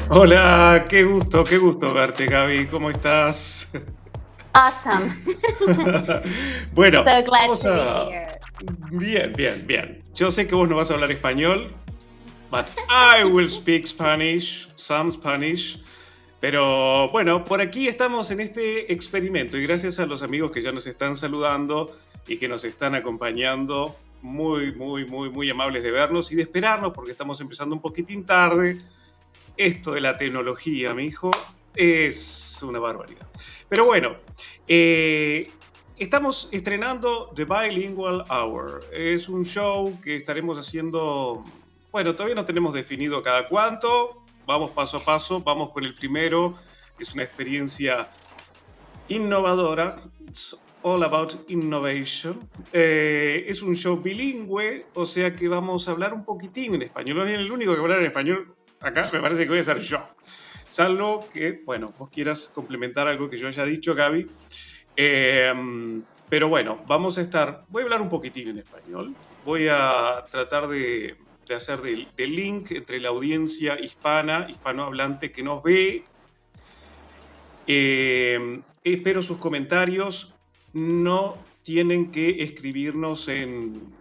Hola, qué gusto verte, Gabby. ¿Cómo estás? Awesome. Bueno, So glad vamos to be a... here. Bien. Yo sé que vos no vas a hablar español, but I will speak Spanish, some Spanish. Pero bueno, por aquí estamos en este experimento y gracias a los amigos que ya nos están saludando y que nos están acompañando, muy amables de vernos y de esperarnos porque estamos empezando un poquitín tarde. Esto de la tecnología, mi hijo, es una barbaridad. Pero bueno, estamos estrenando The Bilingual Hour. Es un show que estaremos haciendo, bueno, todavía no tenemos definido cada cuánto. Vamos paso a paso, vamos con el primero. Es una experiencia innovadora. It's all about innovation. Es un show bilingüe, o sea que vamos a hablar un poquitín en español. El único que va a hablar en español acá me parece que voy a ser yo. Salvo que, bueno, vos quieras complementar algo que yo haya dicho, Gabby. Pero bueno, voy a hablar un poquitín en español. Voy a tratar de hacer de link entre la audiencia hispanohablante que nos ve Espero sus comentarios. No tienen que escribirnos en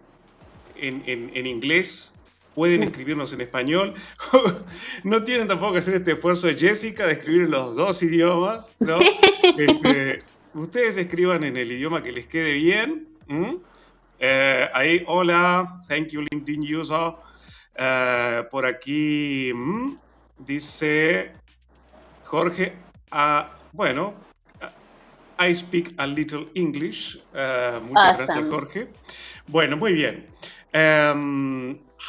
inglés. Pueden escribirnos en español. No tienen tampoco que hacer este esfuerzo de Jessica de escribir en los dos idiomas, ¿no? Ustedes escriban en el idioma que les quede bien. Ahí, hola, thank you, LinkedIn user. Por aquí dice Jorge, bueno, I speak a little English. Muchas gracias, Jorge. Bueno, muy bien.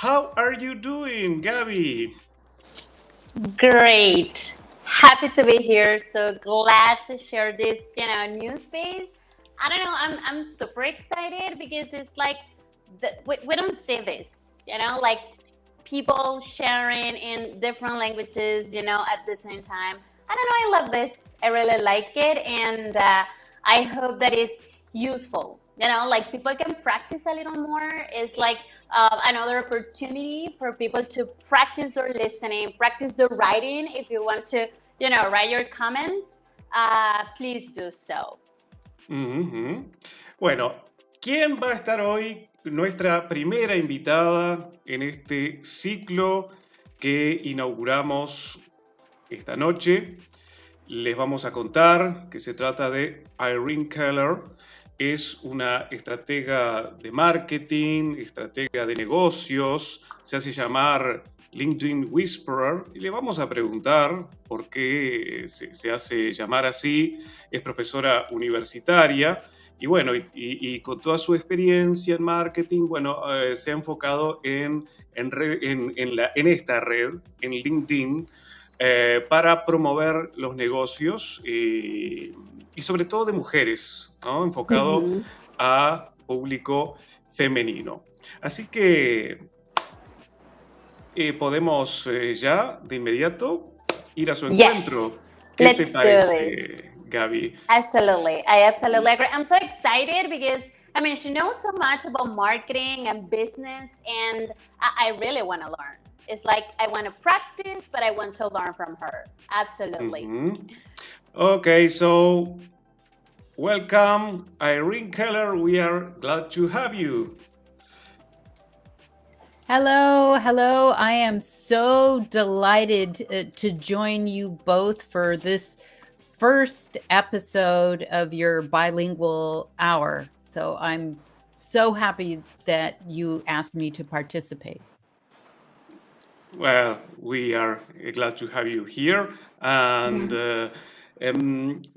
How are you doing, Gabby? Great. Happy to be here. So glad to share this, new space. I don't know. I'm super excited because it's like we don't see this, like people sharing in different languages, at the same time. I don't know. I love this. I really like it, and I hope that it's useful. Like people can practice a little more. It's like another opportunity for people to practice their listening, practice the writing. If you want to, write your comments, please do so. Bueno, ¿quién va a estar hoy? Nuestra primera invitada en este ciclo que inauguramos esta noche. Les vamos a contar que se trata de Irene Koehler. Es una estratega de marketing, estratega de negocios, se hace llamar LinkedIn Whisperer, y le vamos a preguntar por qué se hace llamar así. Es profesora universitaria y bueno, y con toda su experiencia en marketing, bueno, se ha enfocado en esta red, en LinkedIn, para promover los negocios y sobre todo de mujeres, ¿no? Enfocado a público femenino. Así que podemos ya de inmediato ir a su encuentro. ¿Qué te parece, Gabby? Absolutely. I absolutely agree. I'm so excited because she knows so much about marketing and business, and I really want to learn. It's like I want to practice, but I want to learn from her. Absolutely. Okay, so welcome, Irene Koehler. We are glad to have you. Hello. I am so delighted to join you both for this first episode of your bilingual hour. So I'm so happy that you asked me to participate. Well, we are glad to have you here. And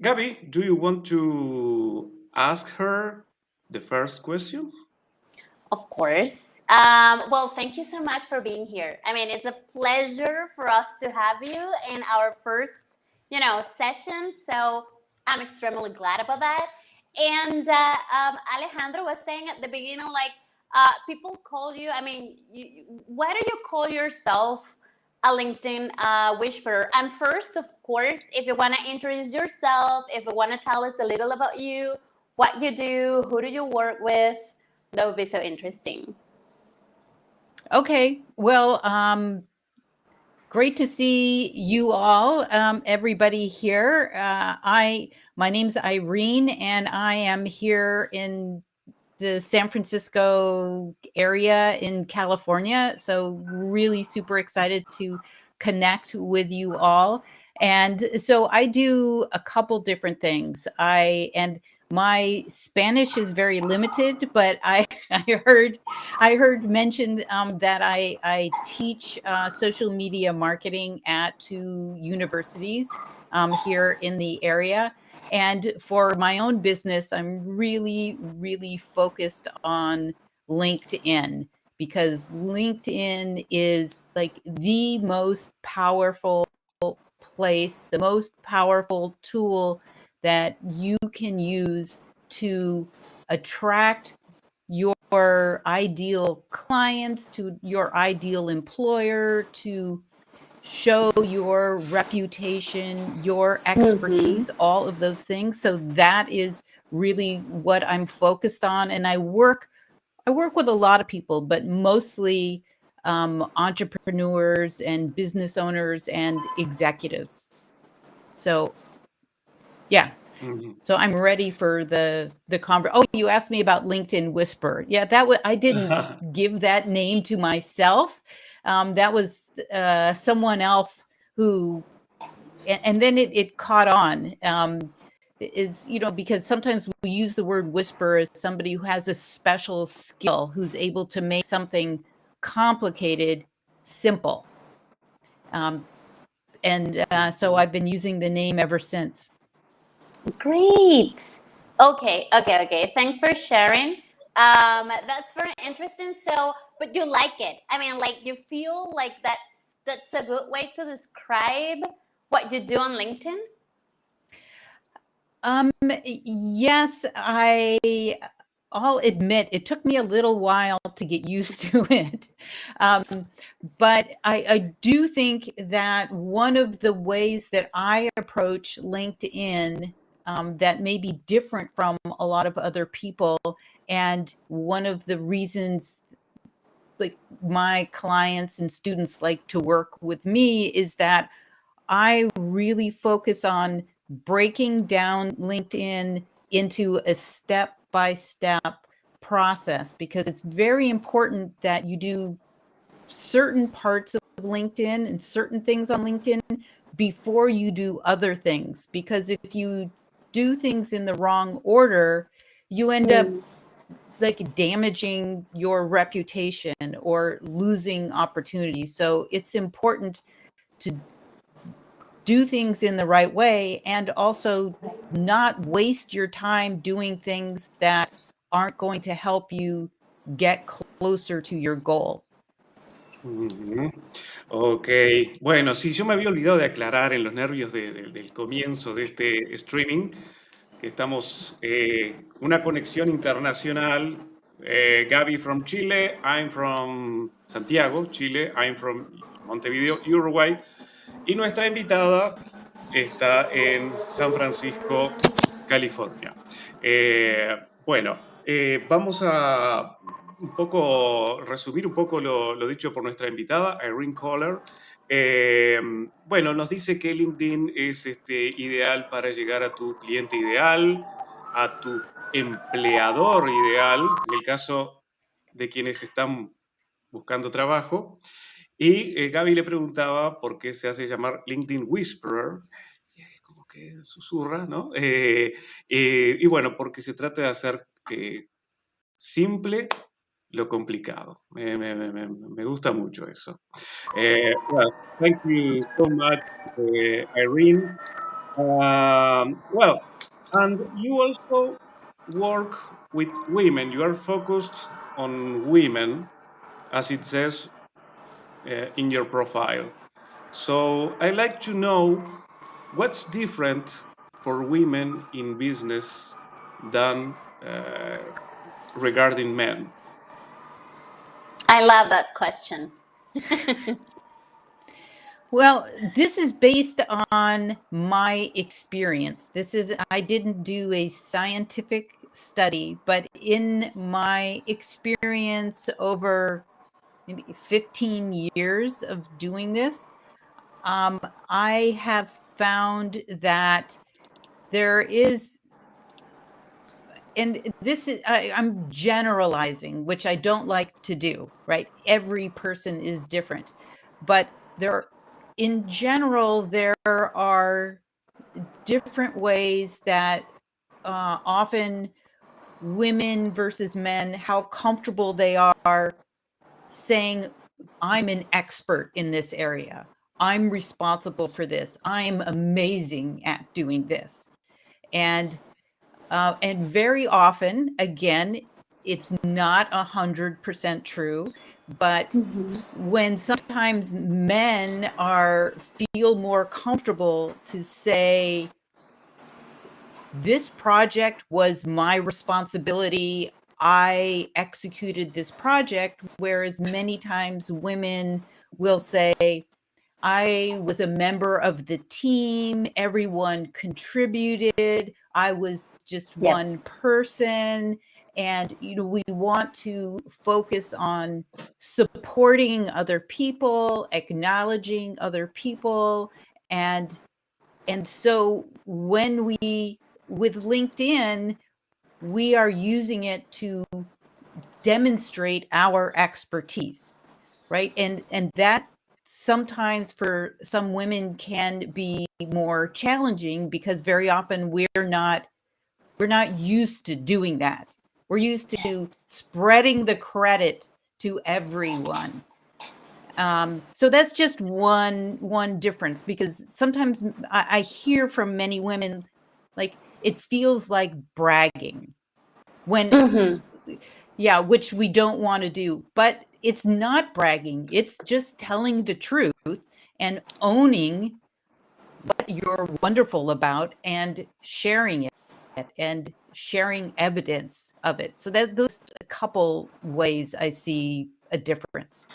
Gabby, do you want to ask her the first question? Of course. Well, thank you so much for being here. It's a pleasure for us to have you in our first, session. So I'm extremely glad about that. And Alejandro was saying at the beginning, like, people call you, why do you call yourself a LinkedIn whisperer? And first, of course, if you want to introduce yourself, if you want to tell us a little about you, what you do, who do you work with, that would be so interesting. Okay. Well, great to see you all, everybody here. My name's Irene, and I am here in the San Francisco area in California. So really super excited to connect with you all. And so I do a couple different things. My Spanish is very limited, but I heard mentioned that I teach social media marketing at 2 universities here in the area. And for my own business, I'm really, really focused on LinkedIn, because LinkedIn is like the most powerful place, the most powerful tool that you can use to attract your ideal clients, to your ideal employer, to show your reputation, your expertise, all of those things. So that is really what I'm focused on. And I work with a lot of people, but mostly entrepreneurs and business owners and executives. So Yeah. Mhm. So I'm ready for the conver. Oh, you asked me about LinkedIn Whisper. Yeah, that was I didn't give that name to myself. That was someone else who, and then it caught on. Is because sometimes we use the word whisper as somebody who has a special skill, who's able to make something complicated simple. And so I've been using the name ever since. Great. Okay. Thanks for sharing. That's very interesting. So, but you like it? I mean, like you feel like that's a good way to describe what you do on LinkedIn. Yes, I'll admit it took me a little while to get used to it. But I do think that one of the ways that I approach LinkedIn that may be different from a lot of other people, and one of the reasons like my clients and students like to work with me is that I really focus on breaking down LinkedIn into a step-by-step process, because it's very important that you do certain parts of LinkedIn and certain things on LinkedIn before you do other things. Because if you do things in the wrong order, you end up like damaging your reputation or losing opportunities. So it's important to do things in the right way, and also not waste your time doing things that aren't going to help you get closer to your goal. Ujú. Ok, bueno, sí, yo me había olvidado de aclarar en los nervios del comienzo de este streaming que estamos una conexión internacional. Gabby from Chile, I'm from Santiago, Chile, I'm from Montevideo, Uruguay, y nuestra invitada está en San Francisco, California. Bueno, vamos a un poco resumir un poco lo dicho por nuestra invitada, Irene Koehler. Bueno, nos dice que LinkedIn es ideal para llegar a tu cliente ideal, a tu empleador ideal, en el caso de quienes están buscando trabajo. Y Gaby le preguntaba por qué se hace llamar LinkedIn Whisperer, como que susurra, ¿no? Y bueno, porque se trata de hacer simple lo complicado. Me gusta mucho eso. Well, thank you so much, Irene. Well, and you also work with women. You are focused on women, as it says in your profile. So I'd like to know what's different for women in business than regarding men. I love that question. Well, this is based on my experience. I didn't do a scientific study, but in my experience over maybe 15 years of doing this, I have found that there is, and this is, I'm generalizing, which I don't like to do, right? Every person is different, but in general, there are different ways that often women versus men, how comfortable they are saying, I'm an expert in this area. I'm responsible for this. I'm amazing at doing this. And very often, again, it's not 100% true, but when sometimes men feel more comfortable to say, this project was my responsibility, I executed this project, whereas many times women will say, I was a member of the team, everyone contributed, I was just one person. And we want to focus on supporting other people, acknowledging other people, and And so when with LinkedIn, we are using it to demonstrate our expertise, right? And that sometimes for some women can be more challenging because very often we're not used to doing that. We're used to spreading the credit to everyone. So that's just one difference, because sometimes I hear from many women, like, it feels like bragging when, yeah, which we don't want to do, but it's not bragging. It's just telling the truth and owning what you're wonderful about and sharing it and sharing evidence of it. So those a couple ways I see a difference.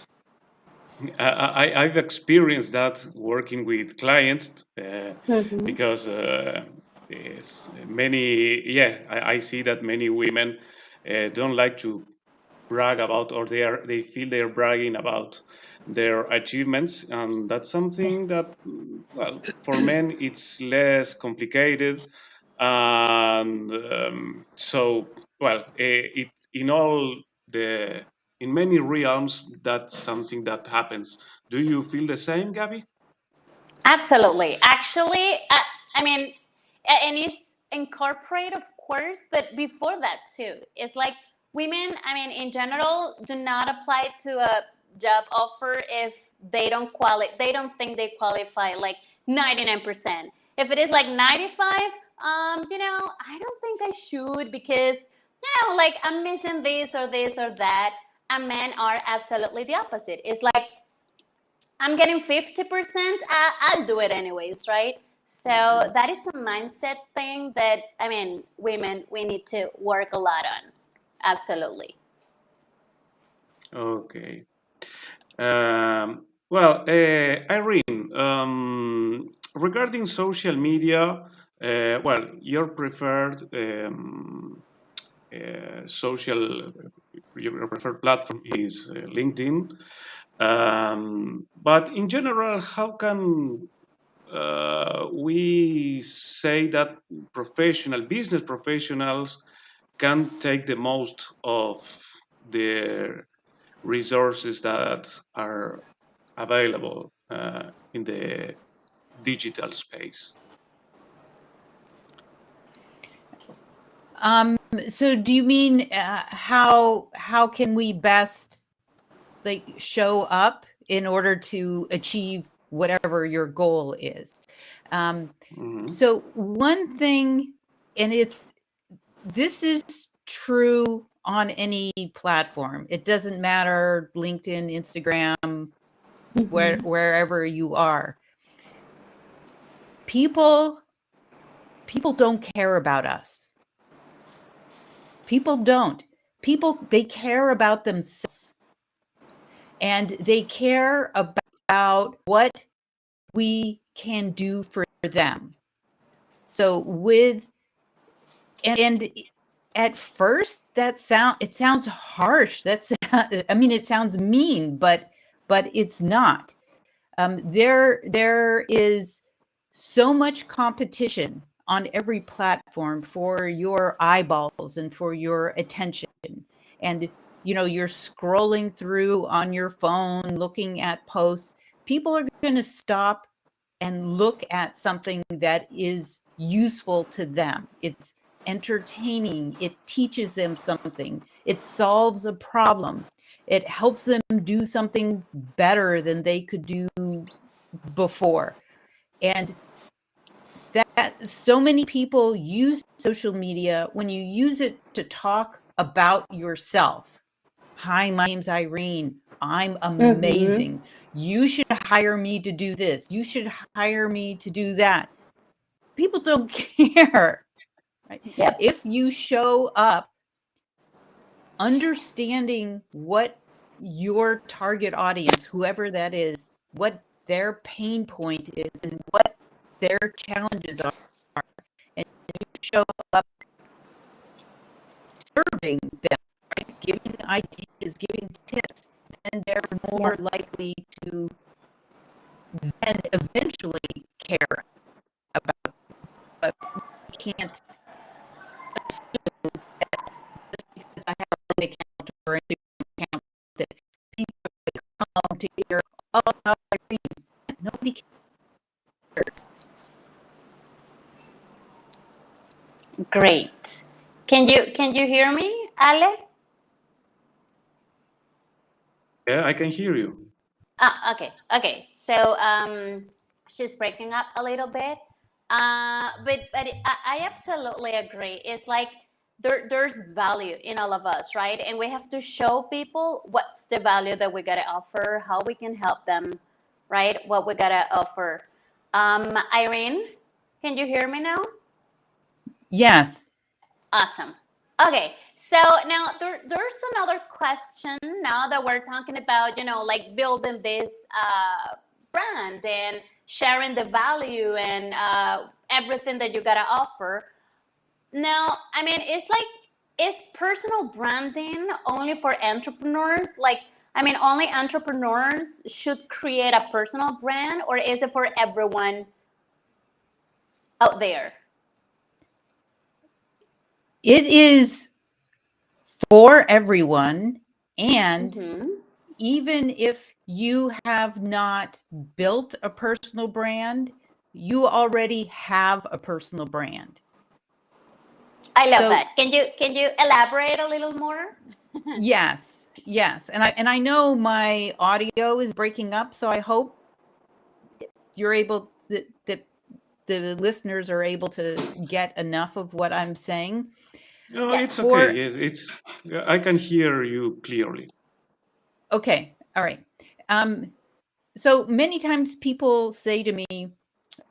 I've experienced that working with clients because I see that many women don't like to brag about, or they feel they're bragging about their achievements, and that's something that, well, for men it's less complicated, and so, well, it in all the in many realms that's something that happens. Do you feel the same, Gabby? Absolutely. Actually, I mean, and it's incorporate, of course, but before that too, it's like women, I mean, in general, do not apply to a job offer if they don't think they qualify like 99%. If it is like 95, I don't think I should, because, like, I'm missing this or that. And men are absolutely the opposite. It's like, I'm getting 50%, I'll do it anyways, right? So that is a mindset thing that, I mean, women, we need to work a lot on. Absolutely. Okay. Well, Irene, regarding social media, well, your preferred social, your preferred platform is LinkedIn. But in general, how can we say that business professionals can take the most of their resources that are available in the digital space? So do you mean how can we best, like, show up in order to achieve whatever your goal is? So one thing, and this is true on any platform. It doesn't matter, LinkedIn, Instagram, wherever you are. People don't care about us. People don't. They care about themselves, and they care about what we can do for them. So and at first it sounds harsh. I mean, it sounds mean, but it's not. There is so much competition on every platform for your eyeballs and for your attention. And, you're scrolling through on your phone, looking at posts. People are going to stop and look at something that is useful to them. It's entertaining. It teaches them something. It solves a problem. It helps them do something better than they could do before. And that so many people use social media when you use it to talk about yourself. Hi, my name's Irene. I'm amazing. You should hire me to do this. You should hire me to do that. People don't care. Right? Yep. If you show up understanding what your target audience, whoever that is, what their pain point is and what their challenges are, and you show up serving them, right? Giving ideas, giving tips, then they're more likely to then eventually care can't assume that just because I have a LinkedIn account or a Instagram account that people are going to come to hear all about Irene. Nobody cares. Great. Can you hear me, Ale? Yeah, I can hear you. Okay. So she's breaking up a little bit. I absolutely agree. It's like there's value in all of us, right? And we have to show people what's the value that we gotta offer, how we can help them, right? What we gotta offer. Irene, can you hear me now? Yes. Awesome. Okay, so now there's another question now that we're talking about, like building this brand and sharing the value and everything that you gotta offer. Now, I mean, it's like, is personal branding only for entrepreneurs? Like, I mean, only entrepreneurs should create a personal brand, or is it for everyone out there? It is for everyone. And Mm-hmm. even if you have not built a personal brand, you already have a personal brand. I love So- that. Can you elaborate a little more? Yes. And I know my audio is breaking up, so I hope you're able that the listeners are able to get enough of what I'm saying. No, Yeah. it's okay. It's I can hear you clearly. Okay. All right. So many times people say to me,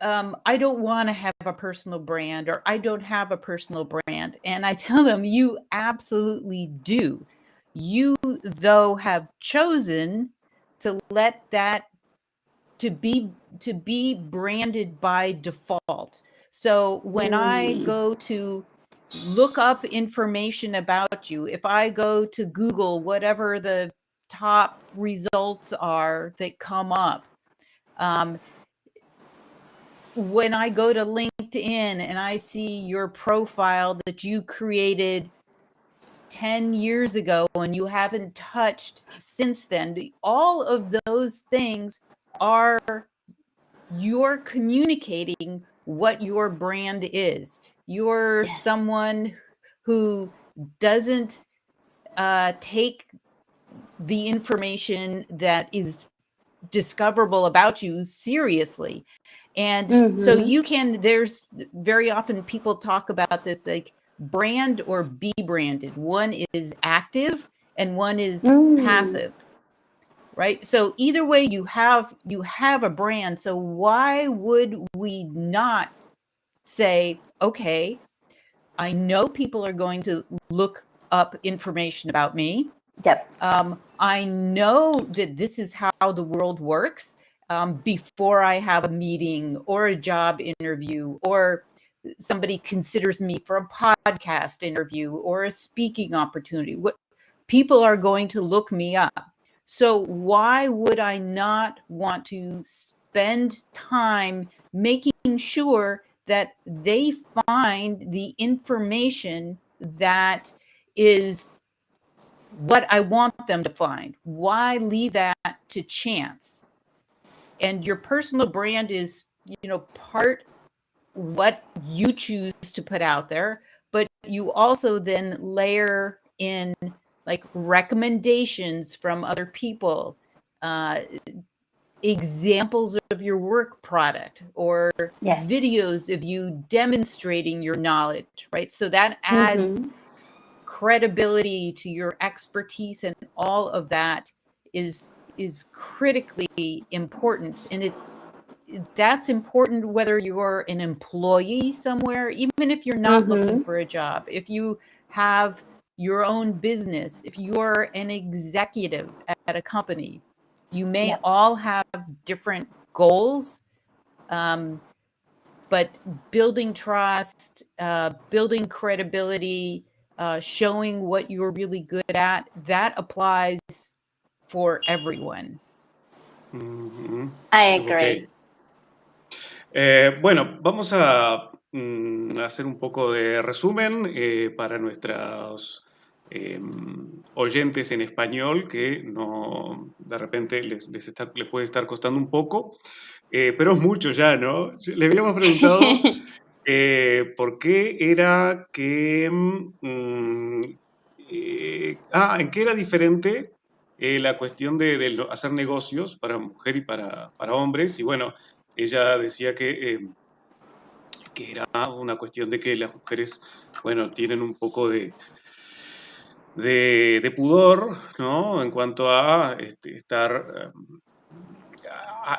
I don't want to have a personal brand, or I don't have a personal brand. And I tell them, you absolutely do. You, though, have chosen to let that to be branded by default. So when I go to look up information about you, if I go to Google, whatever the top results are that come up, when I go to LinkedIn and I see your profile that you created 10 years ago and you haven't touched since then, all of those things are you're communicating what your brand is. You're Yes. someone who doesn't take the information that is discoverable about you seriously. And so you can, there's very often people talk about this like brand or be branded. One is active and one is passive, right? So either way, you have a brand. So why would we not say, okay, I know people are going to look up information about me. Yep. I know that this is how the world works. Before I have a meeting or a job interview, or somebody considers me for a podcast interview or a speaking opportunity, what people are going to look me up. So why would I not want to spend time making sure that they find the information that is what I want them to find? Why leave that to chance? And your personal brand is, part what you choose to put out there, but you also then layer in like recommendations from other people, examples of your work product, or Yes. videos of you demonstrating your knowledge, right? So that adds credibility to your expertise, and all of that is critically important. And that's important whether you're an employee somewhere, even if you're not looking for a job, if you have your own business, if you're an executive at a company. You may all have different goals, but building trust, building credibility, showing what you're really good at, that applies for everyone. I agree. Okay. Bueno, vamos a hacer un poco de resumen para nuestros oyentes en español que no, de repente les puede estar costando un poco, pero es mucho ya, ¿no? Le habíamos preguntado por qué era que... ¿en qué era diferente la cuestión de hacer negocios para mujer y para hombres? Y bueno, ella decía que era una cuestión de que las mujeres, bueno, tienen un poco de pudor, ¿no? En cuanto a estar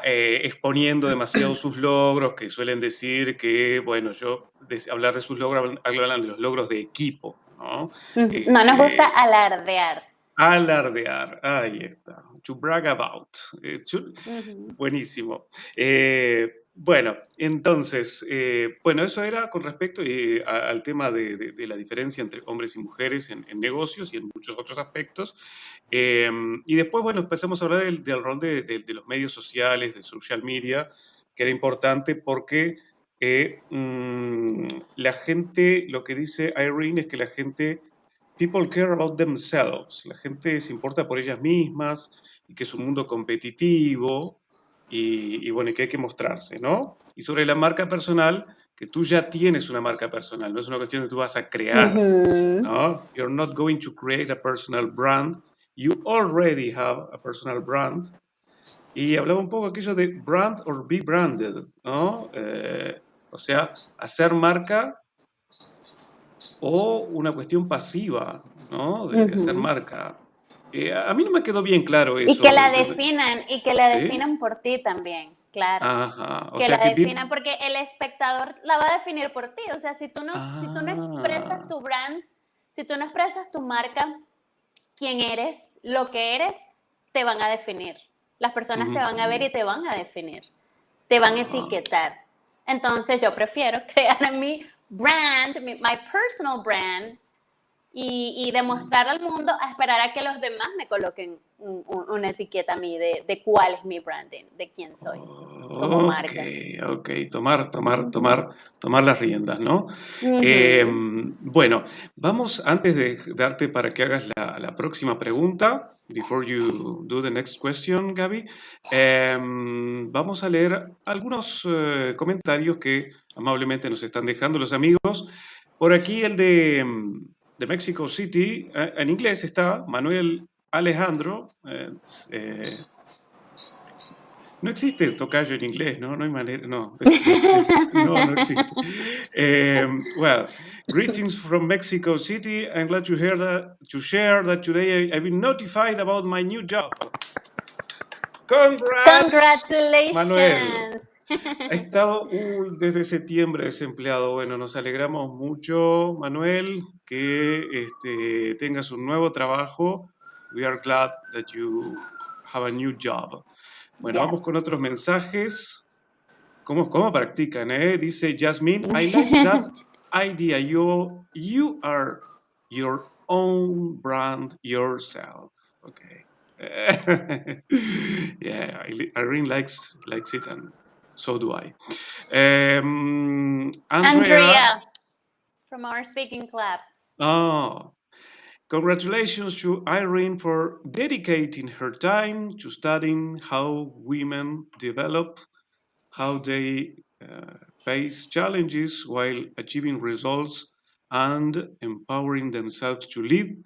exponiendo demasiado sus logros, que suelen decir que, bueno, hablar de sus logros, hablan de los logros de equipo, ¿no? No nos gusta alardear. Alardear, ahí está. To brag about. Buenísimo. Bueno, entonces, bueno, eso era con respecto al tema de la diferencia entre hombres y mujeres en negocios y en muchos otros aspectos. Y después, bueno, empezamos a hablar del rol de los medios sociales, de social media, que era importante porque la gente, lo que dice Irene es que la gente, people care about themselves, la gente se importa por ellas mismas y que es un mundo competitivo y bueno, y que hay que mostrarse, ¿no? Y sobre la marca personal, que tú ya tienes una marca personal, no es una cuestión de tú vas a crear, ¿no? You're not going to create a personal brand, you already have a personal brand. Y hablaba un poco aquello de brand or be branded, ¿no? O sea, hacer marca o una cuestión pasiva, ¿no? De hacer marca. A mí no me quedó bien claro eso. Y que la definan, ¿Sí? por ti también, claro. Ajá. O Que sea la que definan porque el espectador la va a definir por ti. O sea, si tú no expresas Ah, tu brand, si tú no expresas tu marca, quién eres, lo que eres, te van a definir. Las personas te van a ver y te van a definir. Te van a etiquetar. Entonces yo prefiero crear mi brand, my personal brand, y demostrar al mundo a esperar a que los demás me coloquen una etiqueta a mí de cuál es mi branding, de quién soy como ok, marca. ok. Tomar las riendas, ¿no? Ujú. Bueno, vamos, antes de darte para que hagas la próxima pregunta, before you do the next question, Gabby, vamos a leer algunos comentarios que amablemente nos están dejando los amigos. Por aquí el de Mexico City, en inglés está Manuel Alejandro. No existe tocayo en inglés, ¿no? No hay manera, no. No existe. Well, greetings from Mexico City. I'm glad to share that today I've been notified about my new job. Congrats, Manuel. Congratulations. Ha estado desde septiembre desempleado. Bueno, nos alegramos mucho, Manuel, que tengas un nuevo trabajo. We are glad that you have a new job. Bueno, Yeah. vamos con otros mensajes. ¿Cómo practican, eh? Dice Jasmine, I like that idea. You are your own brand yourself. Okay. Yeah, Irene likes it, and so do I. Andrea. From our speaking club. Oh, congratulations to Irene for dedicating her time to studying how women develop, how they face challenges while achieving results, and empowering themselves to lead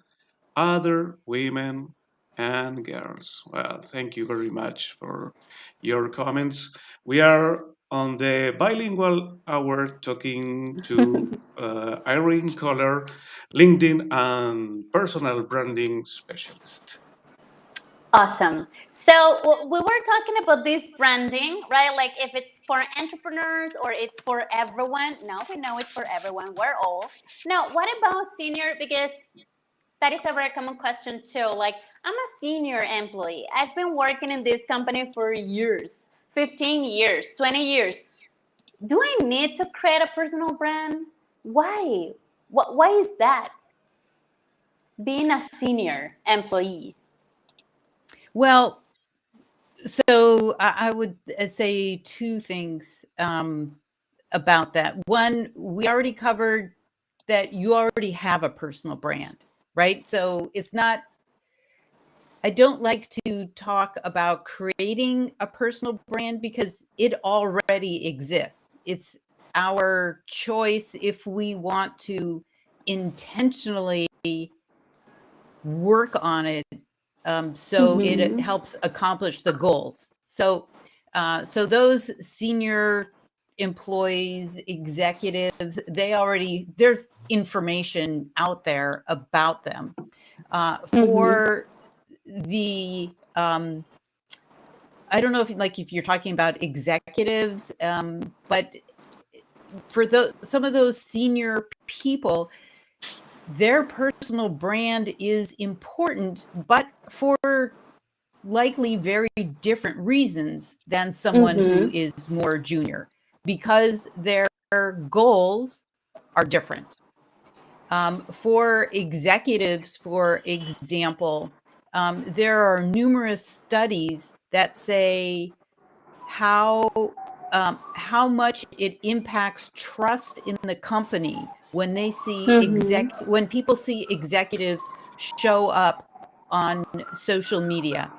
other women and girls. Well, thank you very much for your comments. We are on the bilingual hour talking to Irene Koehler, LinkedIn and personal branding specialist. Awesome. So we were talking about this branding, right? Like if it's for entrepreneurs or it's for everyone. No, we know it's for everyone. We're all. Now, what about senior? Because that is a very common question too. Like, I'm a senior employee. I've been working in this company for years, 15 years, 20 years. Do I need to create a personal brand? Why? Why is that? Being a senior employee. Well, so I would say two things. about that. One, we already covered that you already have a personal brand, right? So it's not, I don't like to talk about creating a personal brand because it already exists. It's our choice if we want to intentionally work on it, so it helps accomplish the goals. So those senior employees, executives, there's information out there about them. For the I don't know if you're talking about executives, but for some of those senior people, their personal brand is important, but for likely very different reasons than someone who is more junior, because their goals are different. For executives, for example, there are numerous studies that say how much it impacts trust in the company when they see when people see executives show up on social media.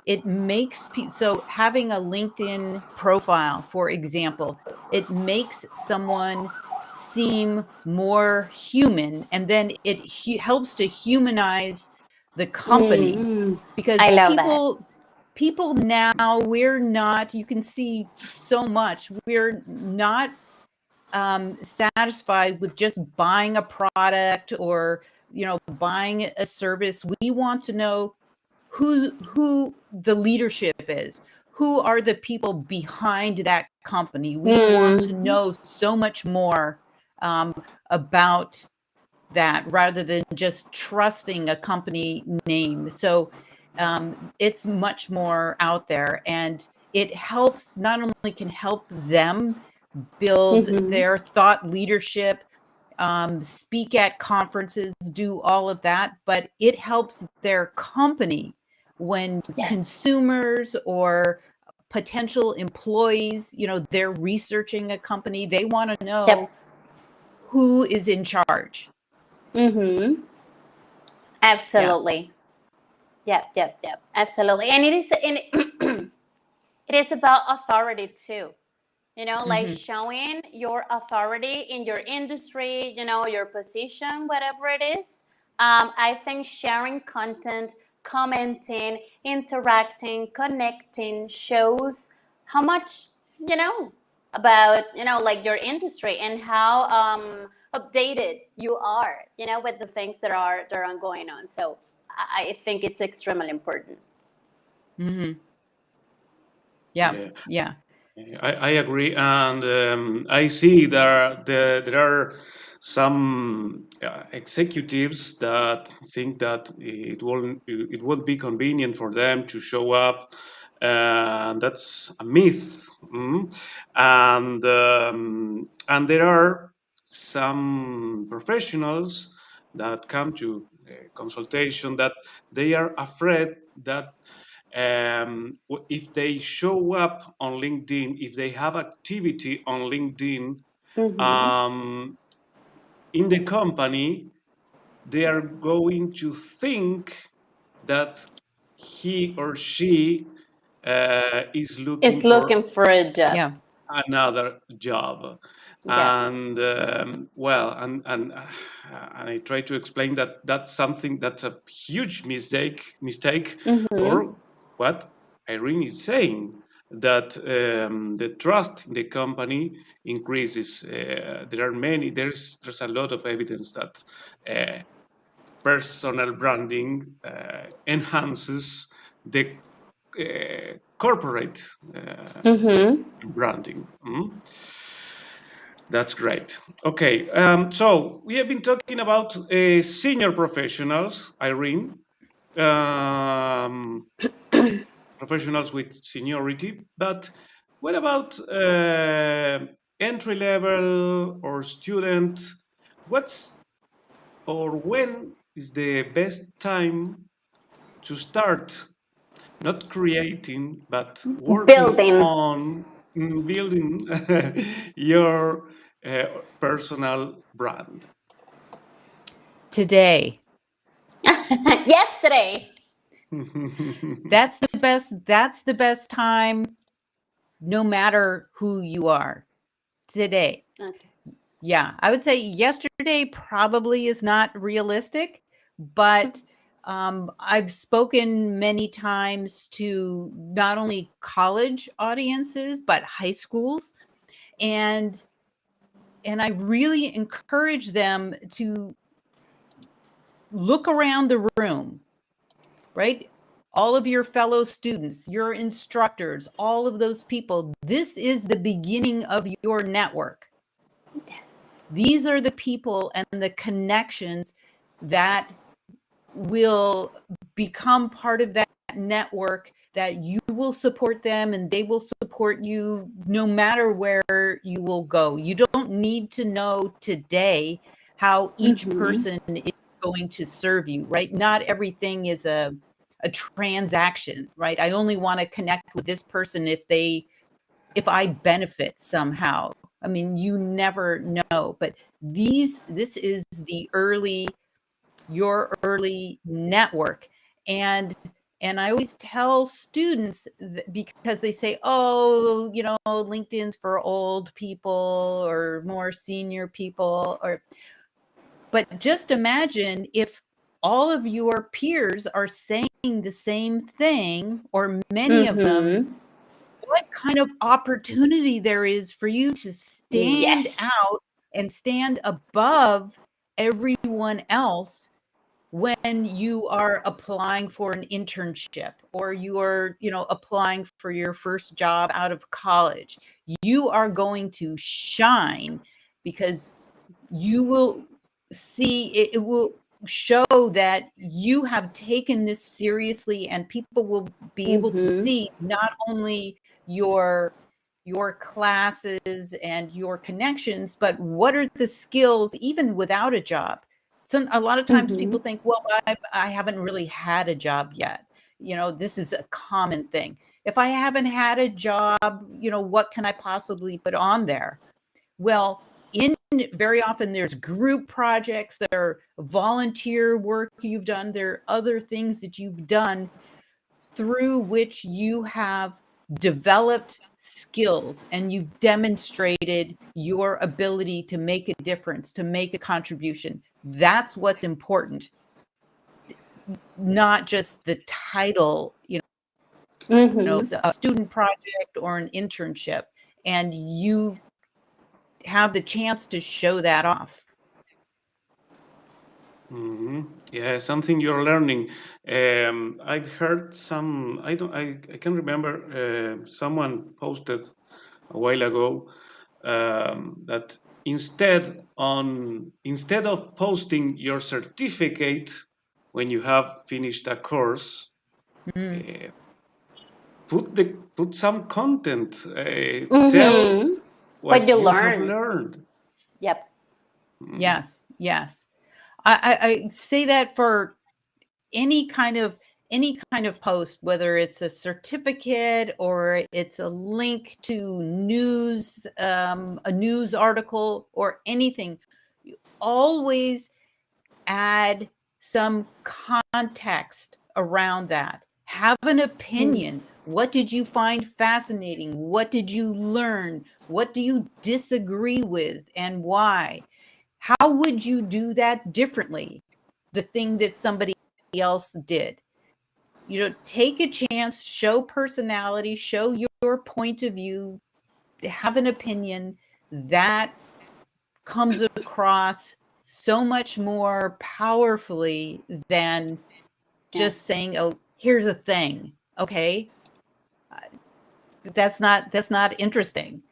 It makes so having a LinkedIn profile, for example, it makes someone seem more human, and then it helps to humanize the company, because I love that. people now, we're not, you can see so much, we're not satisfied with just buying a product or buying a service. We want to know who the leadership is, who are the people behind that company. We want to know so much more about that, rather than just trusting a company name. So it's much more out there, and it helps, not only can help them build their thought leadership, speak at conferences, do all of that, but it helps their company when consumers or potential employees, they're researching a company, they want to know who is in charge. Absolutely. Yep. Absolutely. And it is about authority too. Like showing your authority in your industry, your position, whatever it is. I think sharing content, commenting, interacting, connecting shows how much about like your industry, and how updated you are with the things that are going on. So I think it's extremely important. Yeah. I agree, and I see there are some executives that think that it won't be convenient for them to show up. That's a myth, and there are some professionals that come to consultation that they are afraid that if they show up on LinkedIn, if they have activity on LinkedIn in the company, they are going to think that he or she is looking It's looking for a job. another job. And and I try to explain that that's something that's a huge mistake, or what Irene is saying, that the trust in the company increases. There's a lot of evidence that personal branding enhances the corporate branding. That's great. Okay, so we have been talking about senior professionals, Irene, professionals with seniority, but what about entry level or student? When is the best time to start not creating but working Building. on building your personal brand? Today. Yesterday. That's the best time, no matter who you are. Today. Okay. Yeah, I would say yesterday probably is not realistic, but I've spoken many times to not only college audiences, but high schools. And I really encourage them to look around the room, right? All of your fellow students, your instructors, all of those people, this is the beginning of your network. Yes. These are the people and the connections that will become part of that network, that you will support them and they will support you no matter where you will go. You don't need to know today how each person is going to serve you, right? Not everything is a transaction, right? I only want to connect with this person if I benefit somehow. I mean, you never know, but this is your early network. And I always tell students because they say, oh, LinkedIn's for old people or more senior people, but just imagine if all of your peers are saying the same thing, or many of them, what kind of opportunity there is for you to stand out and stand above everyone else when you are applying for an internship, or you are, applying for your first job out of college. You are going to shine because you will see it will show that you have taken this seriously, and people will be able to see not only your classes and your connections, but what are the skills even without a job. So a lot of times people think, well, I haven't really had a job yet. This is a common thing. If I haven't had a job, what can I possibly put on there? Well, very often there's group projects, there are volunteer work you've done, there are other things that you've done through which you have developed skills and you've demonstrated your ability to make a difference, to make a contribution. That's what's important, not just the title, a student project or an internship, and you have the chance to show that off. Yeah, something you're learning. I've heard I can remember someone posted a while ago that instead of posting your certificate when you have finished a course, put some content. Tell what you have learned. Yep. Yes. I say that for any kind of post, whether it's a certificate or it's a link to news, a news article or anything. You always add some context around that. Have an opinion. What did you find fascinating? What did you learn? What do you disagree with and why? How would you do that differently? The thing that somebody else did. Take a chance, show personality, show your point of view, have an opinion. That comes across so much more powerfully than just saying, oh, here's a thing. Okay. That's not interesting.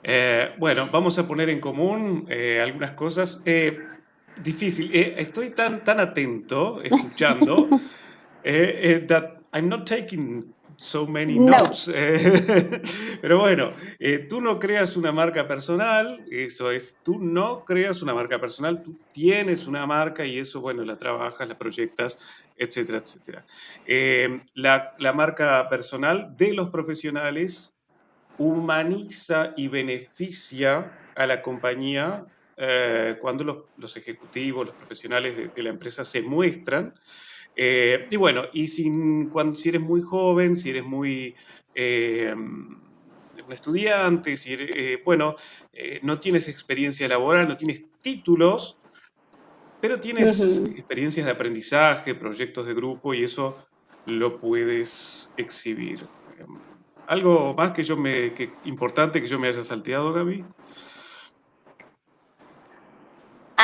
Bueno, vamos a poner en común algunas cosas. Difícil. Estoy tan atento, escuchando, that I'm not taking so many Notes. notes. Pero bueno, tú no creas una marca personal, eso es, tú no creas una marca personal, tú tienes una marca y eso, bueno, la trabajas, la proyectas, etcétera, etcétera. La marca personal de los profesionales humaniza y beneficia a la compañía cuando los ejecutivos, los profesionales de la empresa se muestran. Y bueno, y si eres muy joven, si eres muy un estudiante, si eres, bueno, no tienes experiencia laboral, no tienes títulos, pero tienes experiencias de aprendizaje, proyectos de grupo y eso lo puedes exhibir. ¿Algo más importante que yo me haya salteado, Gaby?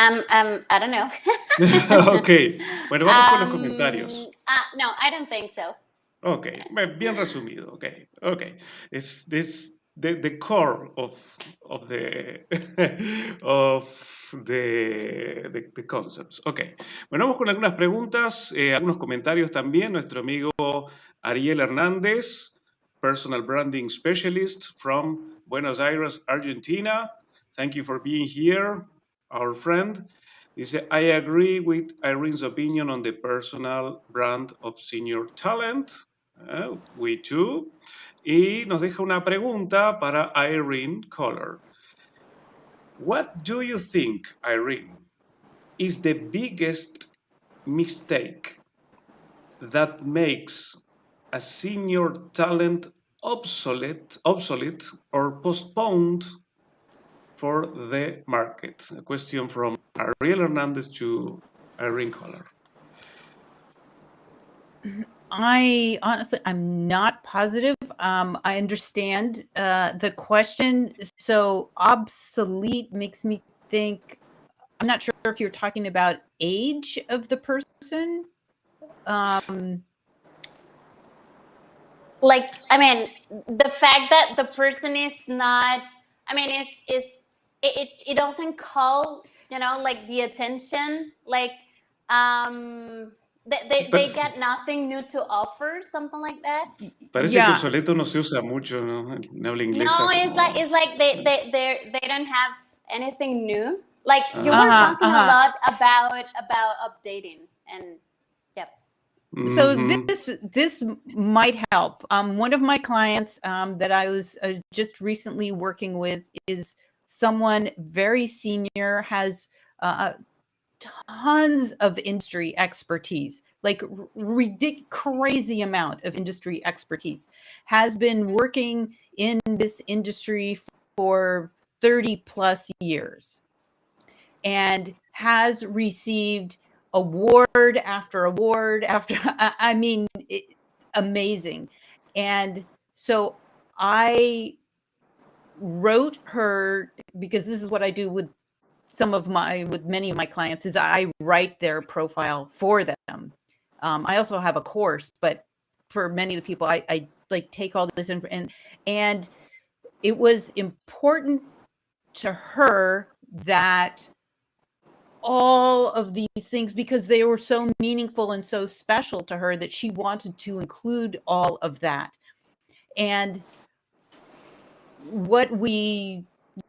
I don't know. Ok, bueno, vamos con los comentarios. No, I don't think so. Ok, bien resumido. Ok, ok. Es the core of the the concepts. Ok. Bueno, vamos con algunas preguntas, algunos comentarios también. Nuestro amigo Ariel Hernández, Personal Branding Specialist from Buenos Aires, Argentina. Thank you for being here, our friend. Dice, I agree with Irene's opinion on the personal brand of senior talent. We too. Y nos deja una pregunta para Irene Koehler. What do you think, Irene, is the biggest mistake that makes a senior talent obsolete or postponed for the market? A question from Ariel Hernandez to Irene Koehler. I'm not positive. I understand the question. So obsolete makes me think, I'm not sure if you're talking about age of the person. Like, I mean, the fact that the person is not, I mean, it doesn't call, like the attention, like, they got nothing new to offer, something like that. Parece que obsoleto no se usa mucho, ¿no? En habla inglesa. No, it's like they don't have anything new. Like you were talking a lot about updating, and yep. So this might help. One of my clients that I was just recently working with is someone very senior, has tons of industry expertise, like crazy amount of industry expertise, has been working in this industry for 30 plus years and has received award after award after, I mean, amazing. And so I wrote her, because this is what I do with many of my clients, is I write their profile for them. I also have a course, but for many of the people, I like take all this and it was important to her that all of these things, because they were so meaningful and so special to her, that she wanted to include all of that. And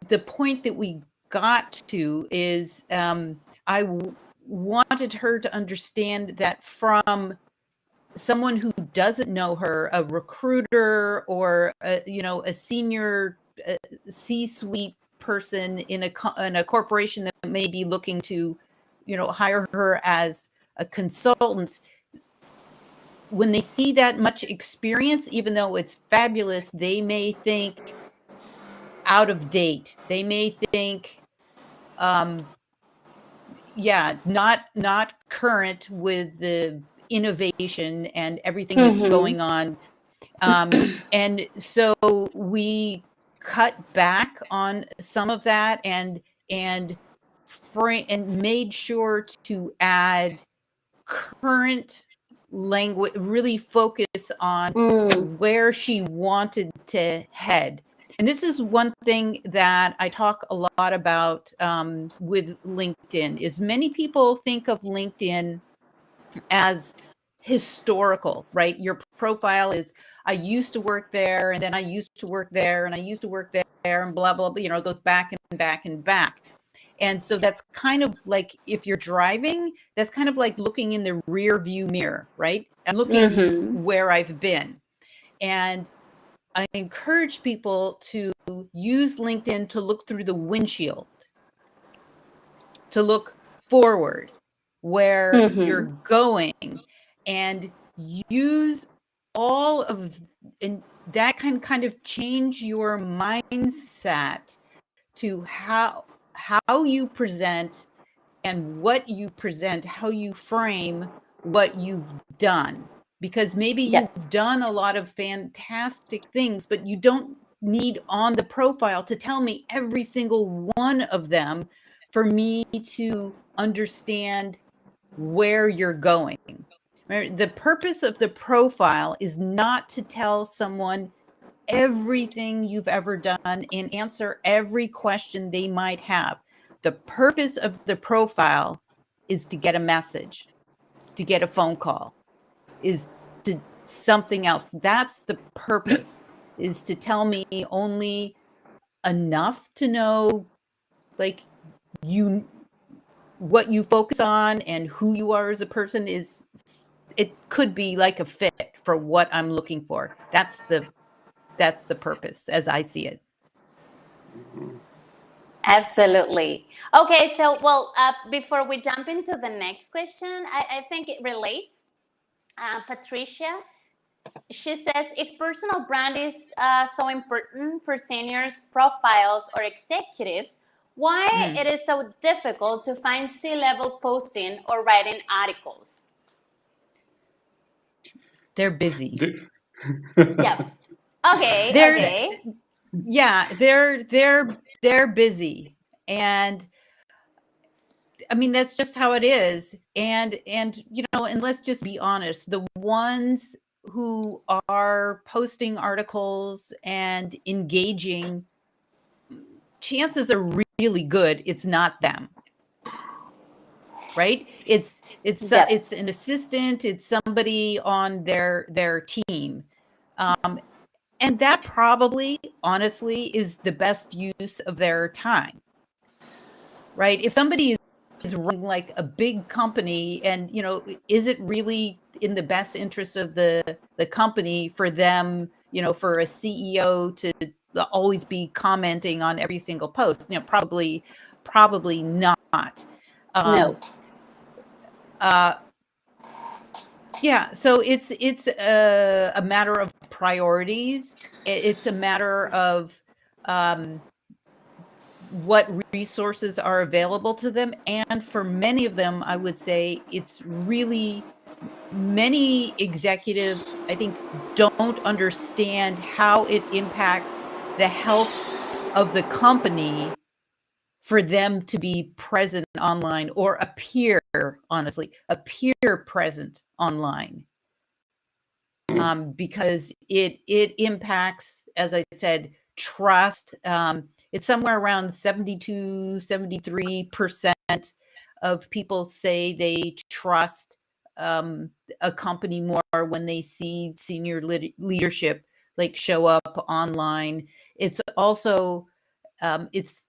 the point that we got to is I wanted her to understand that from someone who doesn't know her, a recruiter or a senior C-suite person in a corporation that may be looking to hire her as a consultant, when they see that much experience, even though it's fabulous, they may think out of date. They may think not current with the innovation and everything that's going on. And so we cut back on some of that and made sure to add current language, really focus on where she wanted to head. And this is one thing that I talk a lot about with LinkedIn, is many people think of LinkedIn as historical, right? Your profile is I used to work there, and then I used to work there, and I used to work there, and blah, blah, blah, it goes back and back and back. And so that's kind of like, if you're driving, that's kind of like looking in the rear view mirror, right? I'm looking where I've been. And I encourage people to use LinkedIn to look through the windshield, to look forward where you're going, and use all of, and that can kind of change your mindset to how you present and what you present, how you frame what you've done. Because maybe you've done a lot of fantastic things, but you don't need on the profile to tell me every single one of them for me to understand where you're going. The purpose of the profile is not to tell someone everything you've ever done and answer every question they might have. The purpose of the profile is to get a message, to get a phone call, is to something else. That's the purpose, is to tell me only enough to know, like, what you focus on and who you are as a person. Is it could be like a fit for what I'm looking for. That's the purpose, as I see it. Absolutely. Okay, so before we jump into the next question, I think it relates. Patricia, she says, if personal brand is so important for seniors, profiles, or executives, why it is so difficult to find C-level posting or writing articles? They're busy. Yeah. Okay. Yeah, they're busy, and I mean, that's just how it is. And and let's just be honest, the ones who are posting articles and engaging, chances are really good it's not them. Right? It's an assistant, it's somebody on their team. And that probably, honestly, is the best use of their time, right? If somebody is running like a big company, and is it really in the best interest of the company for them, for a CEO to always be commenting on every single post? Probably not. No. Yeah, so it's a matter of priorities. It's a matter of what resources are available to them. And for many of them, I would say it's really, many executives, I think, don't understand how it impacts the health of the company for them to be present online or appear present online. Because it impacts, as I said, trust. It's somewhere around 73% of people say they trust a company more when they see senior leadership like show up online. It's also it's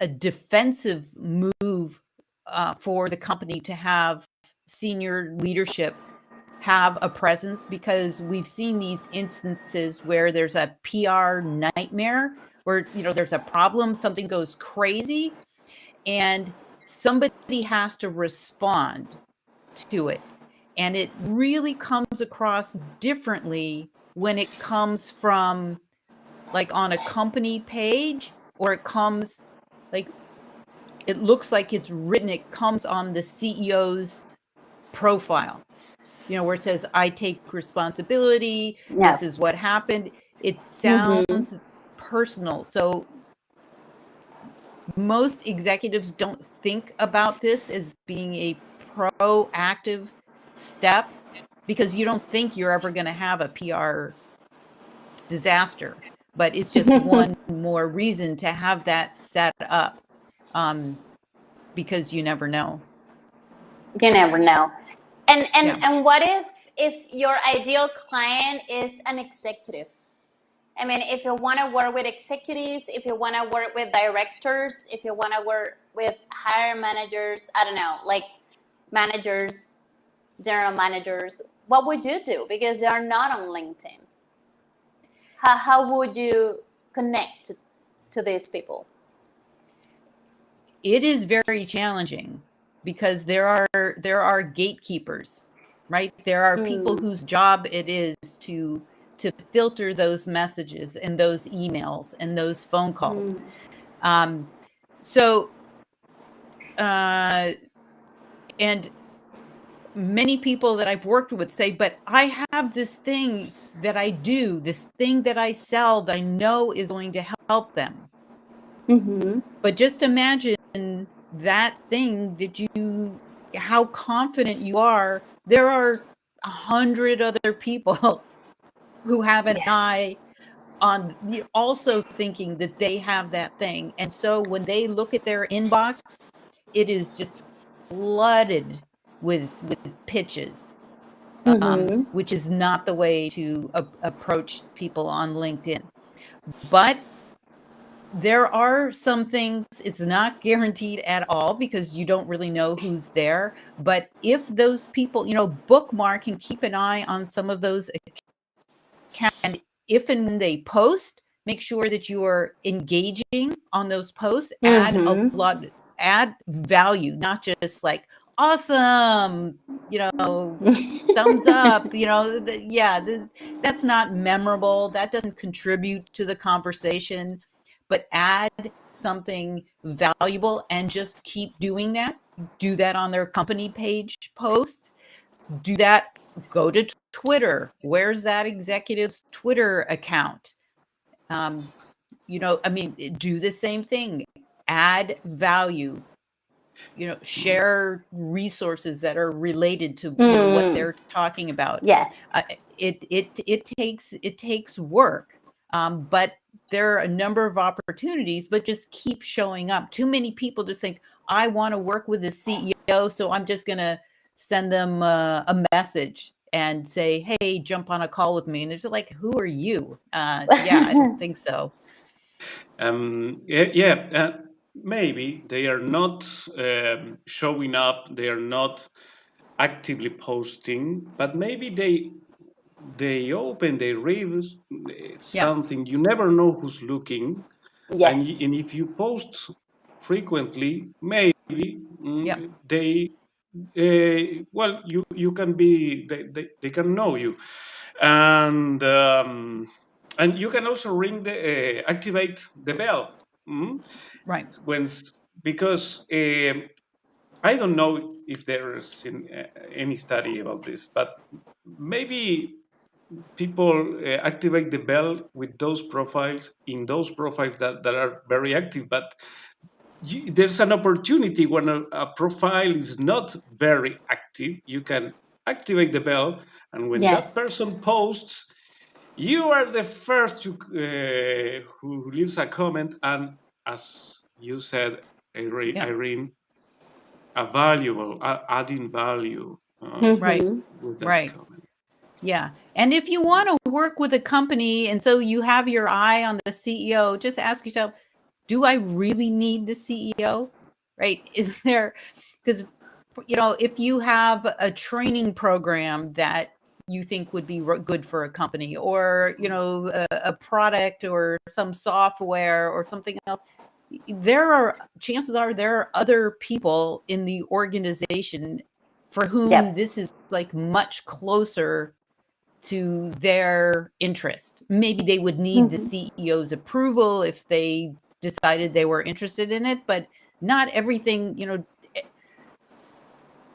a defensive move for the company to have senior leadership have a presence, because we've seen these instances where there's a PR nightmare, where there's a problem, something goes crazy, and somebody has to respond to it. And it really comes across differently when it comes from like on a company page, or it comes like, it looks like it's written, it comes on the CEO's profile, where it says, I take responsibility. This is what happened. It sounds personal. So most executives don't think about this as being a proactive step, because you don't think you're ever going to have a PR disaster. But it's just one more reason to have that set up, because you never know. You never know. And what if if your ideal client is an executive. I mean, if you want to work with executives, if you want to work with directors, if you want to work with hire managers, I don't know, like managers, general managers, what would you do? Because they are not on LinkedIn. How would you connect to these people? It is very challenging because there are gatekeepers, right? There are people whose job it is to filter those messages and those emails and those phone calls. And many people that I've worked with say, but I have this thing that I do, this thing that I sell that I know is going to help them. But just imagine that thing that how confident you are. There are 100 other people who have an eye on also thinking that they have that thing. And so when they look at their inbox, it is just flooded with pitches, which is not the way to approach people on LinkedIn. But there are some things, it's not guaranteed at all because you don't really know who's there. But if those people, bookmark and keep an eye on some of those accounts, and if and when they post, make sure that you are engaging on those posts, add value, not just like, awesome, thumbs up, that's not memorable. That doesn't contribute to the conversation. But add something valuable and just keep doing that. Do that on their company page posts. Do that. Go to Twitter. Where's that executive's Twitter account? Do the same thing. Add value. Share resources that are related to what they're talking about. Yes. It takes work, but there are a number of opportunities, but just keep showing up. Too many people just think, I want to work with the CEO, so I'm just going to send them a message and say, hey, jump on a call with me. And they're like, who are you? I don't think so. Maybe they are not showing up, they are not actively posting, but maybe they open, they read something. You never know who's looking. Yes. And if you post frequently, maybe they you can be, they can know you. And you can also activate the bell. Right. Because I don't know if there's any study about this, but maybe people activate the bell with those profiles, that are very active. But there's an opportunity when a profile is not very active. You can activate the bell, and when that person posts, you are the first who leaves a comment. And as you said, Irene, adding value. Right. With that Right. comment. Yeah. And if you want to work with a company and so you have your eye on the CEO, just ask yourself, do I really need the CEO? Right? Is there, because, if you have a training program that you think would be good for a company, or, a product or some software or something else, chances are there are other people in the organization for whom this is like much closer to their interest. Maybe they would need the CEO's approval if they decided they were interested in it, but not everything,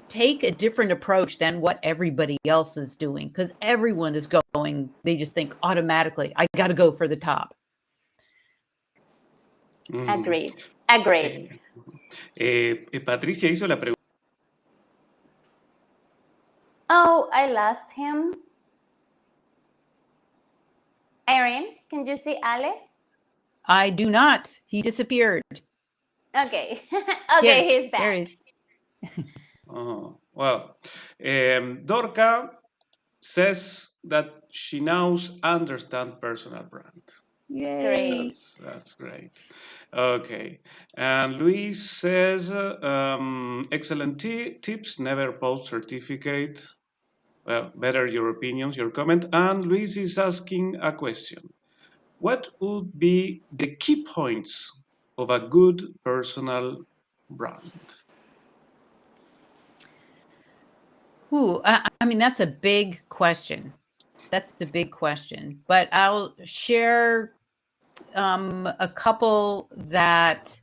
take a different approach than what everybody else is doing, because everyone is going, they just think automatically, I got to go for the top. Agreed. Patricia hizo la pregunta. Oh, I lost him. Irene, can you see Ale? I do not. He disappeared. Okay. He's back. There he is. Well, Dorca, says that she knows understand personal brand. Yay. Great. That's great. Okay. And Luis says, excellent tips, never post certificate. Well, better your opinions, your comment. And Luis is asking a question. What would be the key points of a good personal brand? Ooh, I mean, that's a big question. That's the big question. But I'll share a couple that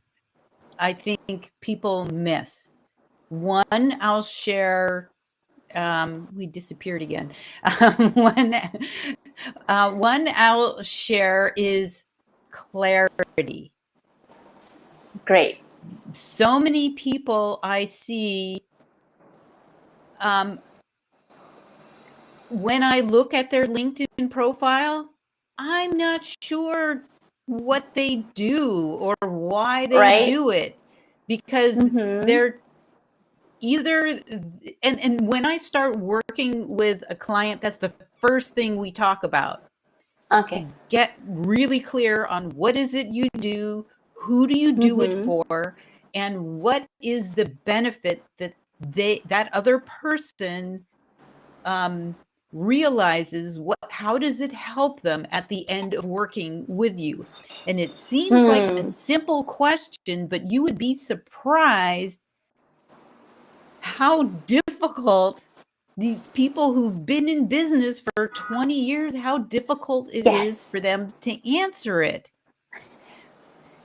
I think people miss. One, I'll share. We disappeared again. One I'll share is clarity. Great. So many people I see, when I look at their LinkedIn profile, I'm not sure what they do or why they Right. do it, because Mhm. they're either, and when I start working with a client, that's the first thing we talk about. Okay. To get really clear on what is it you do, who do you do it for, and what is the benefit that that other person realizes. How does it help them at the end of working with you? And it seems like a simple question, but you would be surprised how difficult these people who've been in business for 20 years, how difficult it is for them to answer it.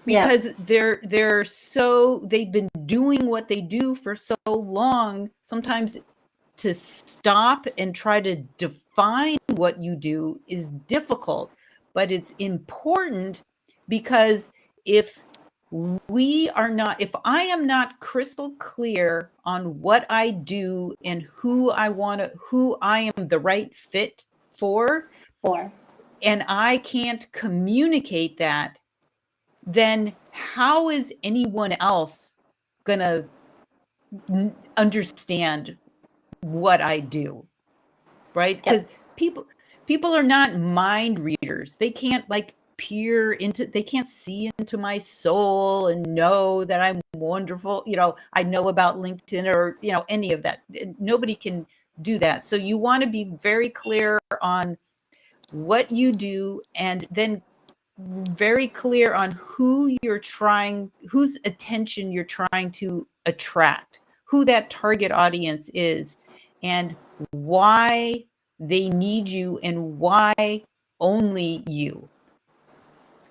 Because they've been doing what they do for so long. Sometimes to stop and try to define what you do is difficult, but it's important, because if I am not crystal clear on what I do and who I am the right fit for, and I can't communicate that, then how is anyone else gonna understand what I do? Right? Because people are not mind readers. They can't they can't see into my soul and know that I'm wonderful. I know about LinkedIn or, any of that. Nobody can do that. So you want to be very clear on what you do, and then very clear on whose attention you're trying to attract, who that target audience is, and why they need you, and why only you.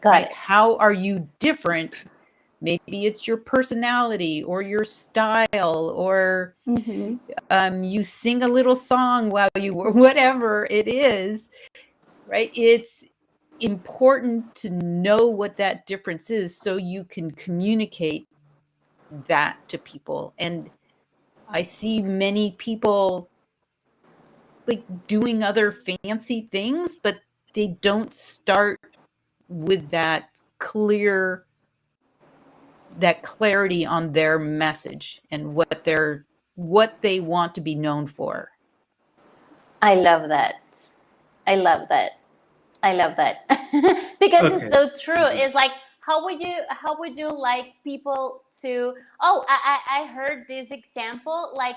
Got it. How are you different? Maybe it's your personality or your style, or you sing a little song while you work, whatever it is, right? It's important to know what that difference is so you can communicate that to people. And I see many people doing other fancy things, but they don't start with that clarity on their message and what they want to be known for. I love that. Because it's so true. It's like, how would you like people to, I heard this example, like,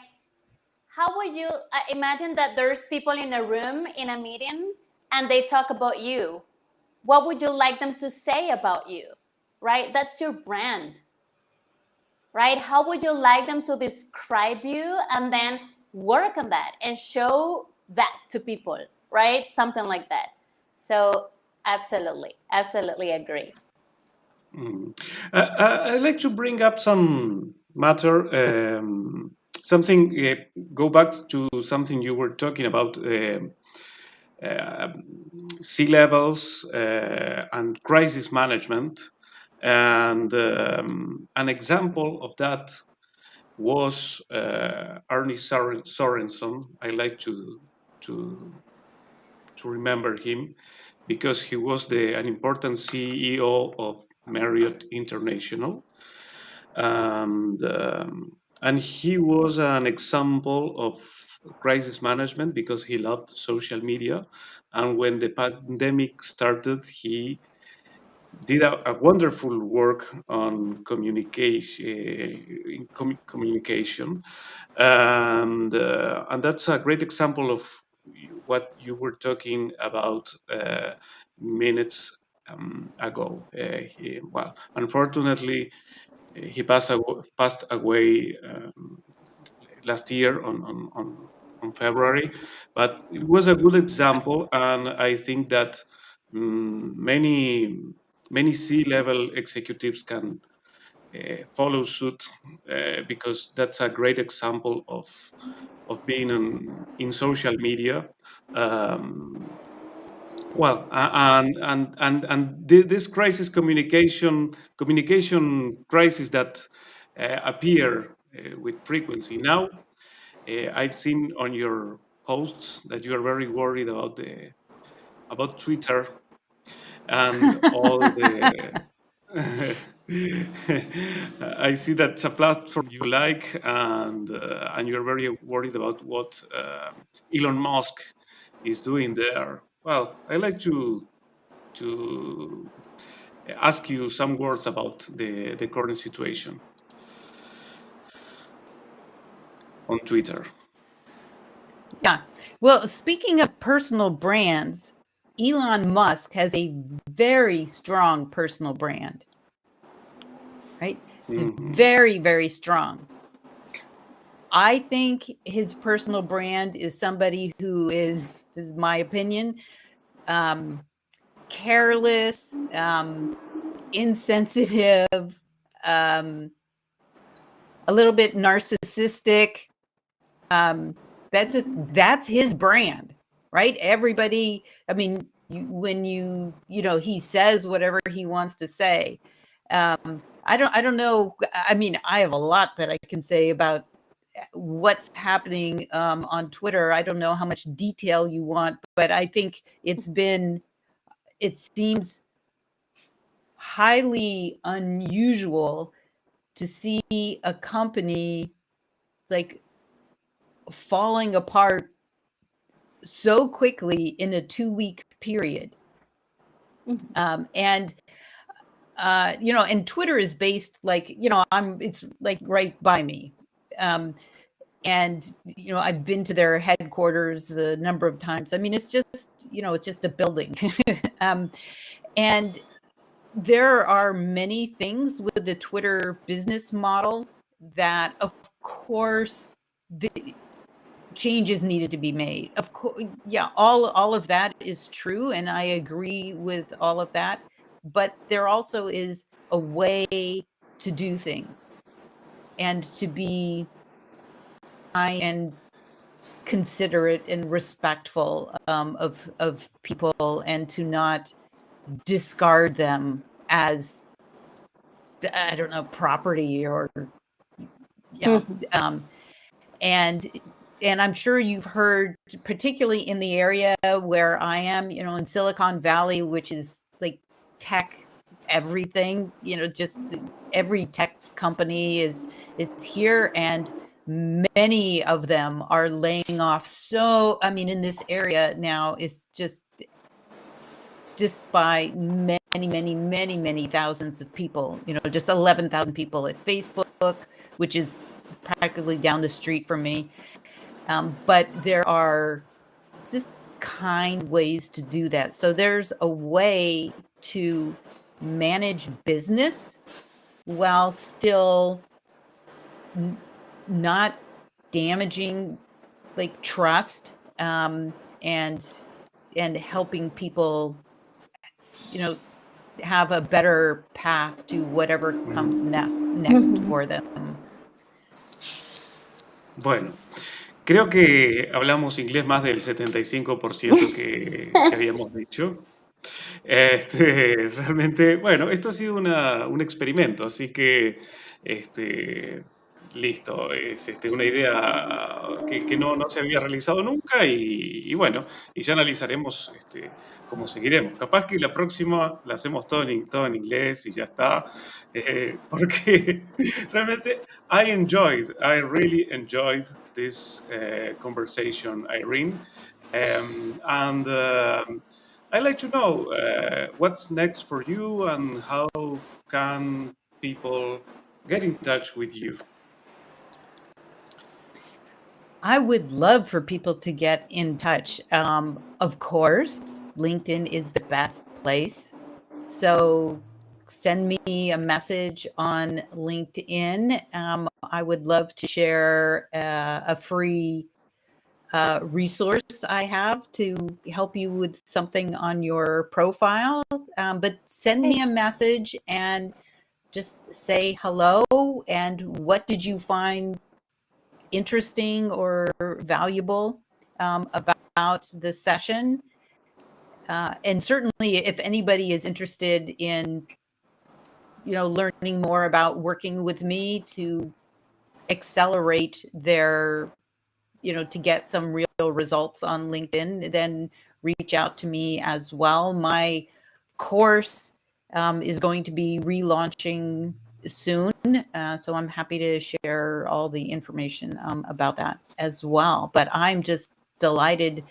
how would you imagine that there's people in a room in a meeting and they talk about you? What would you like them to say about you? Right? That's your brand. Right? How would you like them to describe you, and then work on that and show that to people, right? Something like that. So absolutely agree. I'd like to bring up some matter, go back to something you were talking about, C-levels and crisis management. And an example of that was Arne Sorenson. I like to remember him because he was an important CEO of Marriott International, and he was an example of crisis management because he loved social media. And when the pandemic started, he did a wonderful work on communication, and that's a great example of what you were talking about minutes ago. Well, unfortunately, he passed away last year on February, but it was a good example, and I think that many C-level executives can follow suit because that's a great example of being in social media. Um, well, this crisis communication crisis that appear with frequency now. I've seen on your posts that you are very worried about Twitter and all the. I see that's a platform you like, and you're very worried about what Elon Musk is doing there. Well, I like to ask you some words about the current situation on Twitter. Yeah. Well, speaking of personal brands, Elon Musk has a very strong personal brand, right? It's very, very strong. I think his personal brand is somebody who is, this is my opinion, careless, insensitive, a little bit narcissistic. That's his brand, right? Everybody, I mean, when he says whatever he wants to say. I don't know. I mean, I have a lot that I can say about what's happening on Twitter. I don't know how much detail you want, but I think it seems highly unusual to see a company like falling apart so quickly in a 2-week period. And Twitter is based it's like right by me. And I've been to their headquarters a number of times. I mean, it's just a building. And there are many things with the Twitter business model that, of course, the changes needed to be made. Of course, yeah, all of that is true, and I agree with all of that. But there also is a way to do things and to be kind and considerate and respectful of people, and to not discard them as, I don't know, property or and I'm sure you've heard, particularly in the area where I am, in Silicon Valley, which is like tech everything, just every tech company is here, and many of them are laying off. So, I mean, in this area now, it's just by many thousands of people, just 11,000 people at Facebook, which is practically down the street from me. But there are just kind ways to do that. So there's a way to manage business while still not damaging like trust, and helping people, have a better path to whatever comes next for them. Bueno, creo que hablamos inglés más del 75% que habíamos dicho. Realmente, bueno, esto ha sido un experimento, así que Listo, es una idea que no se había realizado nunca y bueno, y ya analizaremos cómo seguiremos. Capaz que la próxima la hacemos todo en inglés y ya está, porque realmente I really enjoyed this conversation, Irene. And I'd like to know what's next for you and how can people get in touch with you. I would love for people to get in touch. Of course, LinkedIn is the best place. So send me a message on LinkedIn. I would love to share a free resource I have to help you with something on your profile. But send me a message and just say hello and what did you find interesting or valuable about the session. And certainly if anybody is interested in, learning more about working with me to accelerate their, to get some real results on LinkedIn, then reach out to me as well. My course is going to be relaunching soon. So I'm happy to share all the information about that as well. But I'm just delighted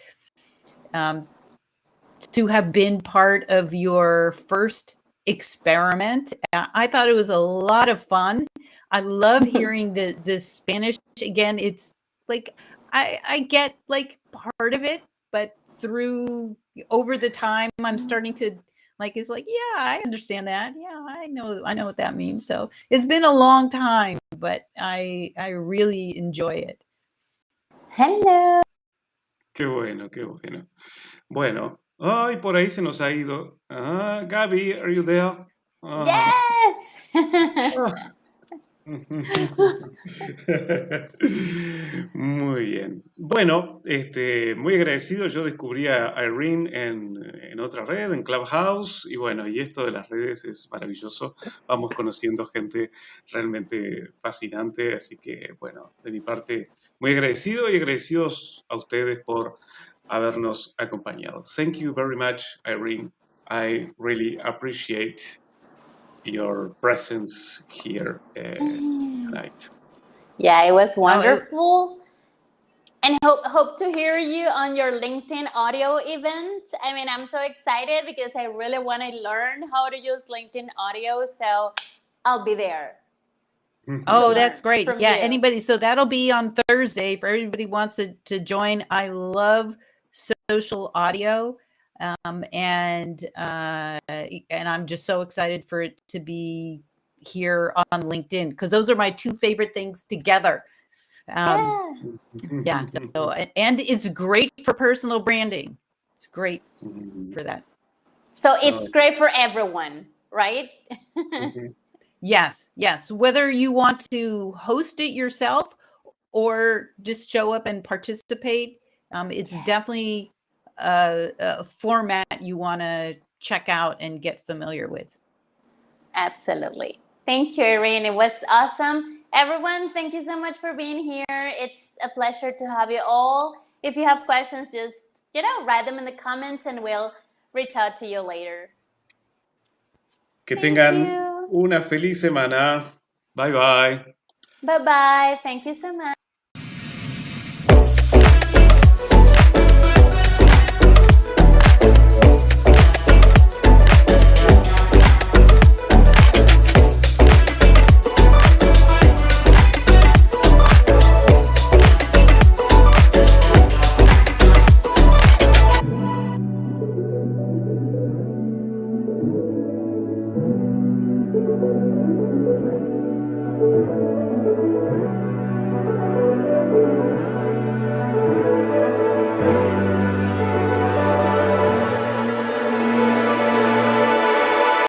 to have been part of your first experiment. I thought it was a lot of fun. I love hearing the Spanish again. It's like I get like part of it, but over the time I'm starting to it's like, yeah, I understand that. Yeah, I know what that means. So it's been a long time, but I really enjoy it. Hello. Qué bueno, qué bueno. Bueno, ay, por ahí se nos ha ido. Gabby, are you there? Yes. Muy bien. Bueno, muy agradecido. Yo descubrí a Irene en otra red, en Clubhouse, y bueno, y esto de las redes es maravilloso. Vamos conociendo gente realmente fascinante, así que bueno, de mi parte, muy agradecido y agradecidos a ustedes por habernos acompañado. Thank you very much, Irene. I really appreciate your presence here tonight. Yeah, it was wonderful. And hope to hear you on your LinkedIn audio event. I mean, I'm so excited because I really want to learn how to use LinkedIn audio. So I'll be there. Oh, that's great. Yeah, you. anybody. So that'll be on Thursday for everybody who wants to join. I love social audio. And I'm just so excited for it to be here on LinkedIn because those are my two favorite things together. Yeah. So, and it's great for personal branding. It's great for that. So it's great for everyone, right? Yes. Whether you want to host it yourself or just show up and participate, it's definitely a format you want to check out and get familiar with. Absolutely. Thank you, Irene. It was awesome. Everyone, thank you so much for being here. It's a pleasure to have you all. If you have questions, just, write them in the comments and we'll reach out to you later. Que tengan una feliz semana. Bye bye. Bye bye. Thank you so much.